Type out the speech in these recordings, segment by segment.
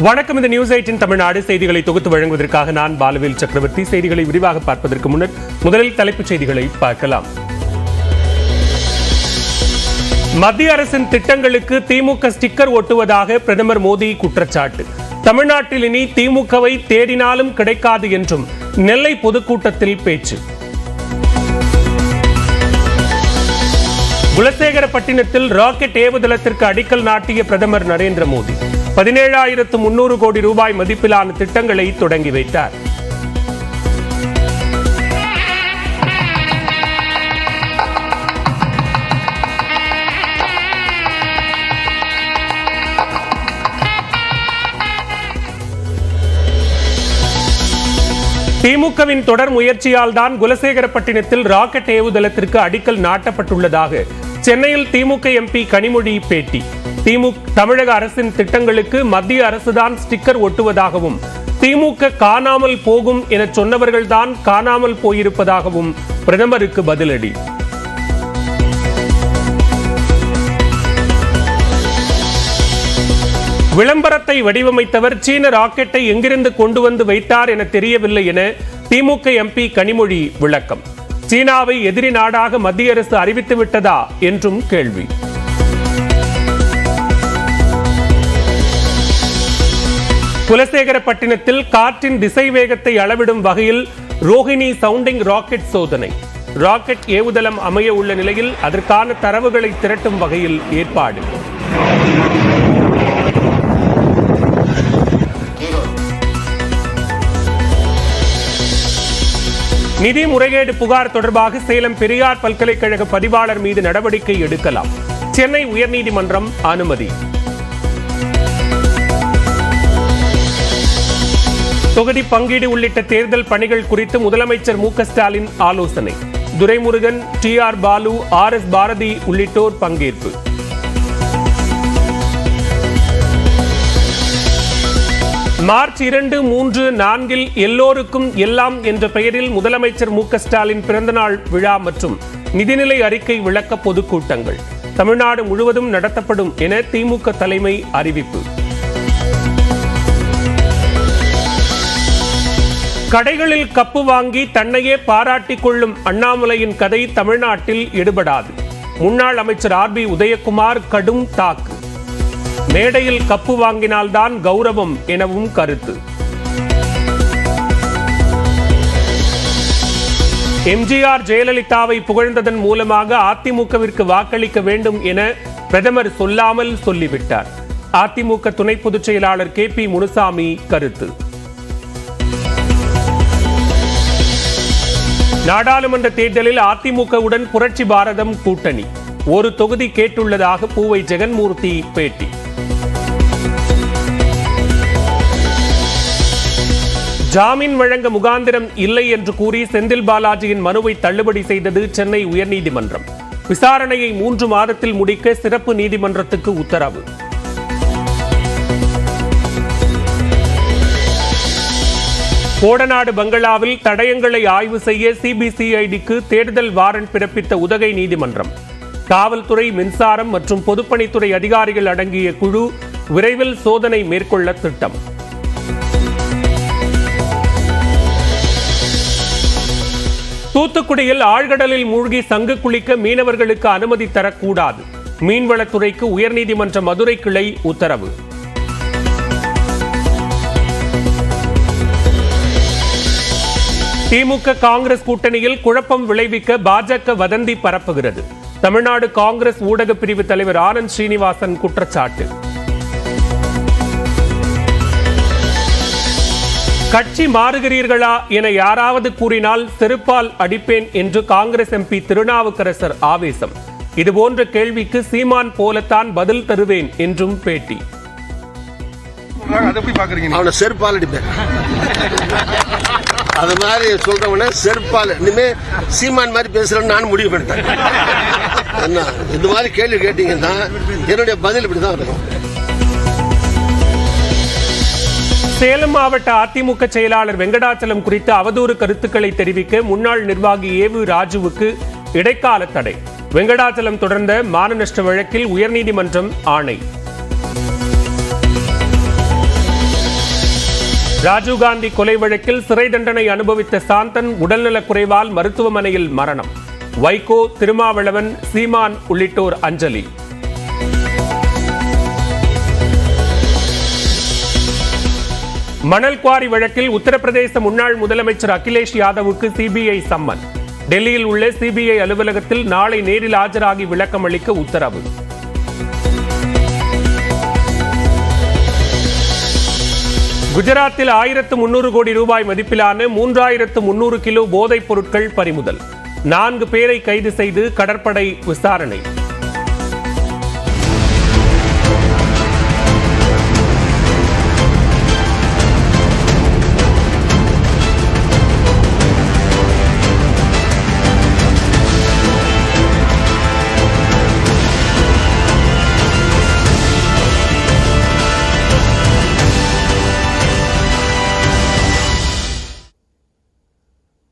வணக்கம். இந்த நியூஸ் 18 தமிழ்நாடு செய்திகளை தொகுத்து வழங்குவதற்காக நான் பாலவேல் சக்கரவர்த்தி. செய்திகளை விரிவாக பார்ப்பதற்கு முன்னர் முதலில் தலைப்புச் செய்திகளை பார்க்கலாம். மத்திய அரசின் திட்டங்களுக்கு திமுக ஸ்டிக்கர் ஒட்டுவதாக பிரதமர் மோடி குற்றச்சாட்டு. தமிழ்நாட்டில் இனி திமுகவை தேடினாலும் கிடைக்காது என்றும் நெல்லை பொதுக்கூட்டத்தில் பேச்சு. குலசேகரப்பட்டினத்தில் ராக்கெட் ஏவுதளத்திற்கு அடிக்கல் நாட்டிய பிரதமர் நரேந்திர மோடி 17,300 கோடி ரூபாய் மதிப்பிலான திட்டங்களை தொடங்கி வைத்தார். திமுகவின் தொடர் முயற்சியால் தான் குலசேகரப்பட்டினத்தில் ராக்கெட் ஏவுதளத்திற்கு அடிக்கல் நாட்டப்பட்டுள்ளதாக சென்னையில் திமுக எம்பி கனிமொழி பேட்டி. தமிழக அரசின் திட்டங்களுக்கு மத்திய அரசுதான் ஸ்டிக்கர் ஒட்டுவதாகவும் திமுக காணாமல் போகும் என சொன்னவர்கள்தான் காணாமல் போயிருப்பதாகவும் பிரதமருக்கு பதிலடி. விளம்பரத்தை வடிவமைத்தவர் சீன ராக்கெட்டை எங்கிருந்து கொண்டு வந்து வைத்தார் என தெரியவில்லை என திமுக எம்பி கனிமொழி விளக்கம். சீனாவை எதிரி நாடாக மத்திய அரசு அறிவித்து விட்டதா என்றும் கேள்வி. குலசேகரப்பட்டினத்தில் காற்றின் திசை வேகத்தை அளவிடும் வகையில் ரோஹிணி சவுண்டிங் ராக்கெட் சோதனை. ராக்கெட் ஏவுதளம் அமைய உள்ள நிலையில் அதற்கான தரவுகளை திரட்டும் வகையில் ஏற்பாடு. நிதி முறைகேடு புகார் தொடர்பாக சேலம் பெரியார் பல்கலைக்கழக பதிவாளர் மீது நடவடிக்கை எடுக்கலாம். சென்னை உயர்நீதிமன்றம் அனுமதி. தொகுதி பங்கீடு உள்ளிட்ட தேர்தல் பணிகள் குறித்து முதலமைச்சர் மு க ஸ்டாலின் ஆலோசனை. துரைமுருகன், TR பாலு, RS பாரதி உள்ளிட்டோர் பங்கேற்பு. மார்ச் 2, 3, 4 எல்லோருக்கும் எல்லாம் என்ற பெயரில் முதலமைச்சர் மு க ஸ்டாலின் பிறந்தநாள் விழா மற்றும் நிதிநிலை அறிக்கை விளக்க பொதுக்கூட்டங்கள் தமிழ்நாடு முழுவதும் நடத்தப்படும் என திமுக தலைமை அறிவிப்பு. கடைகளில் கப்பு வாங்கி தன்னையே பாராட்டிக் கொள்ளும் அண்ணாமலையின் கதை தமிழ்நாட்டில் எடுபடாது. முன்னாள் அமைச்சர் RB உதயகுமார் கடும் தாக்கு. மேடையில் கப்பு வாங்கினால்தான் கௌரவம் எனவும் கருத்து. எம்ஜிஆர் ஜெயலலிதாவை புகழ்ந்ததன் மூலமாக அதிமுகவிற்கு வாக்களிக்க வேண்டும் என பிரதமர் சொல்லாமல் சொல்லிவிட்டார். அதிமுக துணை பொதுச் செயலாளர் KP முனுசாமி கருத்து. நாடாளுமன்ற தேர்தலில் அதிமுகவுடன் புரட்சி பாரதம் கூட்டணி ஒரு தொகுதி கேட்டுள்ளதாக பூவை ஜெகன்மூர்த்தி பேட்டி. ஜாமீன் வழங்க முகாந்திரம் இல்லை என்று கூறி செந்தில் பாலாஜியின் மனுவை தள்ளுபடி செய்தது சென்னை உயர்நீதிமன்றம். விசாரணையை 3 மாதத்தில் முடிக்க சிறப்பு நீதிமன்றத்துக்கு உத்தரவு. கோடநாடு பங்களாவில் தடயங்களை ஆய்வு செய்ய CBCIDக்கு தேடுதல் வாரண்ட் பிறப்பித்த உதகை நீதிமன்றம். காவல்துறை, மின்சாரம் மற்றும் பொதுப்பணித்துறை அதிகாரிகள் அடங்கிய குழு விரைவில் சோதனை மேற்கொள்ள திட்டம். தூத்துக்குடியில் ஆழ்கடலில் மூழ்கி சங்கு குளிக்க மீனவர்களுக்கு அனுமதி தரக்கூடாது. மீன்வளத்துறைக்கு உயர்நீதிமன்ற மதுரை கிளை உத்தரவு. திமுக காங்கிரஸ் கூட்டணியில் குழப்பம் விளைவிக்க பாஜக வதந்தி பரப்புகிறது. தமிழ்நாடு காங்கிரஸ் ஊடக பிரிவு தலைவர் ஆனந்த் ஸ்ரீனிவாசன் குற்றச்சாட்டு. கட்சி மாறுகிறீர்களா என யாராவது கூறினால் செருப்பால் அடிப்பேன் என்று காங்கிரஸ் MP திருநாவுக்கரசர் ஆவேசம். இதுபோன்ற கேள்விக்கு சீமான் போலத்தான் பதில் தருவேன் என்றும் பேட்டி. அவனை செருப்பால் அடிப்பேன், அது மாதிரி சொல்றவன செருப்பால். இனிமே சீமான் மாதிரி பேசுறேன்னு நான் முடிவு பண்ணிட்டேன். என்ன இந்த மாதிரி கேள்வி கேட்டீங்கன்னா என்னுடைய பதில் இப்படிதான் இருக்கும். சேலம் மாவட்ட அதிமுக செயலாளர் வெங்கடாச்சலம் குறித்து அவதூறு கருத்துக்களை தெரிவிக்க முன்னாள் நிர்வாகி ஏவு ராஜுவுக்கு இடைக்கால தடை. வெங்கடாச்சலம் தொடர்ந்த மான நஷ்ட வழக்கில் உயர்நீதிமன்றம் ஆணை. ராஜீவ்காந்தி கொலை வழக்கில் சிறை தண்டனை அனுபவித்த சாந்தன் உடல்நலக் குறைவால் மருத்துவமனையில் மரணம். வைகோ, திருமாவளவன், சீமான் உள்ளிட்டோர் அஞ்சலி. மணல் குவாரி வழக்கில் உத்தரப்பிரதேச முன்னாள் முதலமைச்சர் அகிலேஷ் யாதவுக்கு சிபிஐ சம்மன். டெல்லியில் உள்ள சிபிஐ அலுவலகத்தில் நாளை நேரில் ஆஜராகி விளக்கம் அளிக்க உத்தரவு. குஜராத்தில் 1300 கோடி ரூபாய் மதிப்பிலான 3300 கிலோ போதைப் பொருட்கள் பறிமுதல். 4 பேரை கைது செய்து கடற்படை விசாரணை.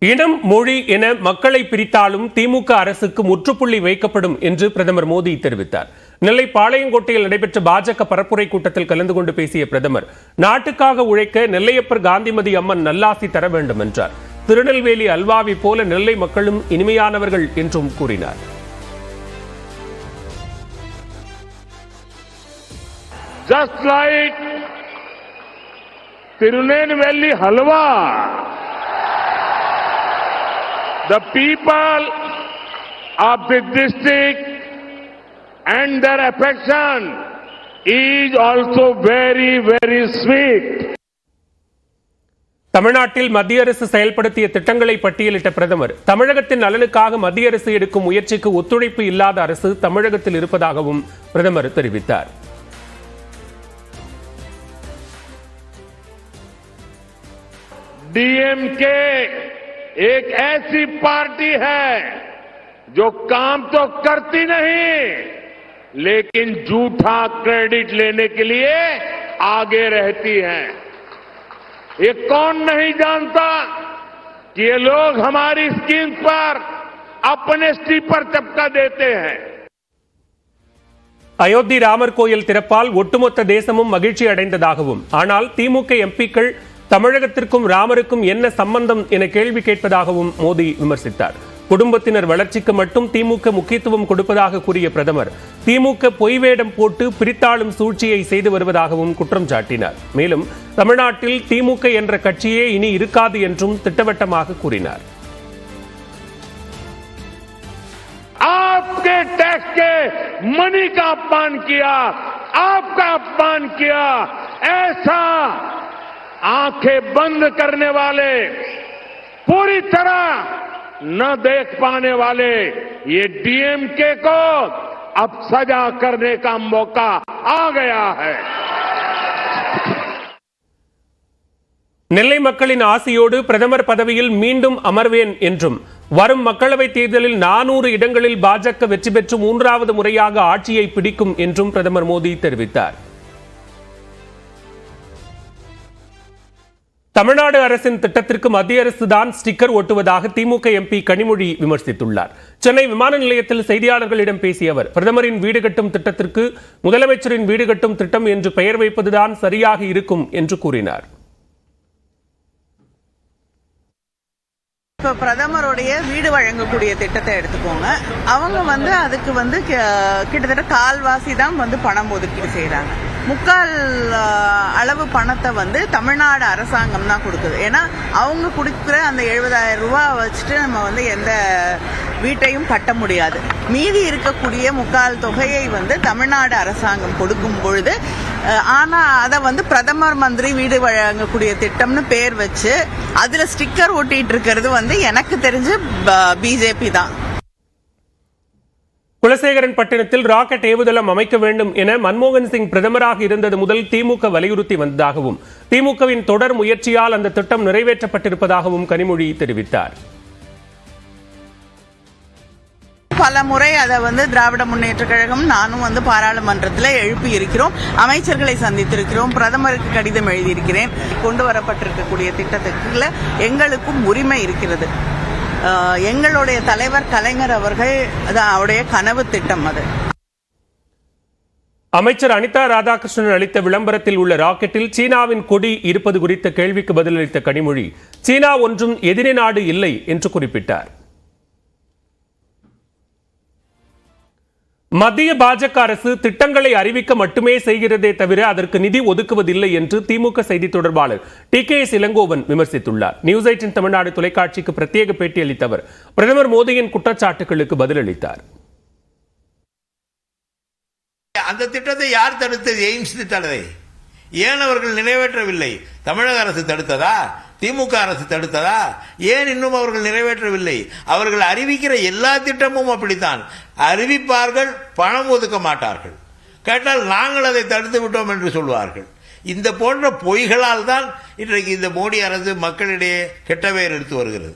இனம், மொழி என மக்களை பிரித்தாலும் திமுக அரசுக்கு முற்றுப்புள்ளி வைக்கப்படும் என்று பிரதமர் மோடி தெரிவித்தார். நெல்லை பாளையங்கோட்டையில் நடைபெற்ற பாஜக பரப்புரை கூட்டத்தில் கலந்து கொண்டு பேசிய பிரதமர், நாட்டுக்காக உழைக்க நெல்லையப்பர் காந்திமதி அம்மன் நல்லாசி தர வேண்டும் என்றார். திருநெல்வேலி அல்வாவை போல நெல்லை மக்களும் இனிமையானவர்கள் என்றும் கூறினார். Just like Tirunelveli halwa, the people of the district and their affection is also very, very sweet. தமிழ்நாட்டில் மத்திய அரசு செயல்படுத்திய திட்டங்களை பட்டியலிட்ட பிரதமர், தமிழகத்தின் நலனுக்காக மத்திய அரசு எடுக்கும் முயற்சிக்கு ஒத்துழைப்பு இல்லாத அரசு தமிழகத்தில் இருப்பதாகவும் பிரதமர் தெரிவித்தார். डीएमके एक ऐसी पार्टी है जो काम तो करती नहीं, लेकिन झूठा क्रेडिट लेने के लिए आगे रहती है. ये कौन नहीं जानता कि ये लोग हमारी स्कीम पर अपने स्टीपर चपका देते हैं. அயோத்தி ராமர் கோயில் திறப்பால் ஒட்டுமொத்த தேசமும் மகிழ்ச்சி அடைந்ததாகவும், ஆனால் திமுக எம்பிக்கள் தமிழகத்திற்கும் ராமருக்கும் என்ன சம்பந்தம் என கேள்வி கேட்பதாகவும் மோடி விமர்சித்தார். குடும்பத்தினர் வளர்ச்சிக்கு மட்டும் திமுக முக்கியத்துவம் கொடுப்பதாக கூறிய பிரதமர், திமுக பொய் வேடம் போட்டு பிரித்தாளும் சூழ்ச்சியை செய்து வருவதாகவும் குற்றம் சாட்டினார். மேலும் தமிழ்நாட்டில் திமுக என்ற கட்சியே இனி இருக்காது என்றும் திட்டவட்டமாக கூறினார். आपके टैक्स के मनी का अपमान किया, आपका अपमान किया, ऐसा आंखें बंद करने वाले, पूरी तरह न देख पाने वाले ये डीएमके को अब सजा करने का मौका आ गया है. நெல்லை மக்களின் ஆசையோடு பிரதமர் பதவியில் மீண்டும் அமர்வேன் என்றும், வரும் மக்களவைத் தேர்தலில் 400 இடங்களில் பாஜக வெற்றி பெற்று 3வது முறையாக ஆட்சியை பிடிக்கும் என்றும் பிரதமர் மோடி தெரிவித்தார். தமிழ்நாடு அரசின் திட்டத்திற்கு மத்திய அரசு தான் ஸ்டிக்கர் ஒட்டுவதாக திமுக எம்பி கனிமொழி விமர்சித்துள்ளார். சென்னை விமான நிலையத்தில் செய்தியாளர்களிடம் பேசிய அவர், பிரதமரின் வீடு கட்டும் திட்டத்திற்கு முதலமைச்சரின் வீடு கட்டும் திட்டம் என்று பெயர் வைப்பதுதான் சரியாக இருக்கும் என்று கூறினார். இப்போ பிரதமருடைய வீடு வழங்கக்கூடிய திட்டத்தை எடுத்துக்கோங்க. அவங்க அதுக்கு கிட்டத்தட்ட கால்வாசி தான் பணம் ஒதுக்கீடு செய்யறாங்க. முக்கால் அளவு பணத்தை தமிழ்நாடு அரசாங்கம் தான் கொடுக்குது. ஏன்னா அவங்க கொடுக்குற அந்த 70,000 ரூபாய் வச்சுட்டு நம்ம எந்த வீட்டையும் கட்ட முடியாது. மீதி இருக்கக்கூடிய முக்கால் தொகையை தமிழ்நாடு அரசாங்கம் கொடுக்கும் பொழுது, ஆனா அதை பிரதமர் மந்திரி வீடு வழங்கக்கூடிய திட்டம்னு பேர் வச்சு அதுல ஸ்டிக்கர் ஒட்டிட்டு இருக்கிறது எனக்கு தெரிஞ்சு பிஜேபி தான். குலசேகரன் பட்டினத்தில் ராக்கெட் ஏவுதளம் அமைக்க வேண்டும் என மன்மோகன் சிங் பிரதமராக இருந்தது முதல் திமுக வலியுறுத்தி வந்ததாகவும், திமுகவின் தொடர் முயற்சியால் அந்த திட்டம் நிறைவேற்றப்பட்டிருப்பதாகவும் கனிமொழி தெரிவித்தார். பல முறை அதை திராவிட முன்னேற்ற கழகம் நானும் பாராளுமன்றத்தில் எழுப்பி இருக்கிறோம், அமைச்சர்களை சந்தித்திருக்கிறோம், பிரதமருக்கு கடிதம் எழுதியிருக்கிறேன். கொண்டு வரப்பட்டிருக்கக்கூடிய திட்டத்துக்குள்ள எங்களுக்கும் உரிமை இருக்கிறது. எங்களுடைய தலைவர் கலைஞர் அவர்கள் அவருடைய கனவு திட்டம் அது. அமைச்சர் அனிதா ராதாகிருஷ்ணன் அளித்த விளம்பரத்தில் உள்ள ராக்கெட்டில் சீனாவின் கொடி இருப்பது குறித்த கேள்விக்கு பதிலளித்த கனிமொழி, சீனா ஒன்றும் எதிரி நாடு இல்லை என்று குறிப்பிட்டார். மத்திய பாஜக அரசு திட்டங்களை அறிவிக்க மட்டுமே செய்கிறதே தவிர அதற்கு நிதி ஒதுக்குவதில்லை என்று திமுக செய்தி தொடர்பாளர் TKS இளங்கோவன் விமர்சித்துள்ளார். நியூஸ் 18 தமிழ்நாடு தொலைக்காட்சிக்கு பிரத்யேக பேட்டி அளித்த அவர் பிரதமர் மோடியின் குற்றச்சாட்டுகளுக்கு பதிலளித்தார். அந்த திட்டத்தை யார் தடுத்தது? எய்ம்ஸ் திட்டத்தை ஏன் அவர்கள் நிறைவேற்றவில்லை? தமிழக அரசு தடுத்ததா? திமுக அரசு தடுத்ததா? ஏன் இன்னும் அவர்கள் நிறைவேற்றவில்லை? அவர்கள் அறிவிக்கிற எல்லா திட்டமும் அப்படித்தான் அறிவிப்பார்கள், பணம் ஒதுக்க மாட்டார்கள். கேட்டால் நாங்கள் அதை தடுத்து விட்டோம் என்று சொல்வார்கள். இந்த போன்ற பொய்களால் தான் இன்றைக்கு இந்த மோடி அரசு மக்களிடையே கெட்ட பெயர் எடுத்து வருகிறது.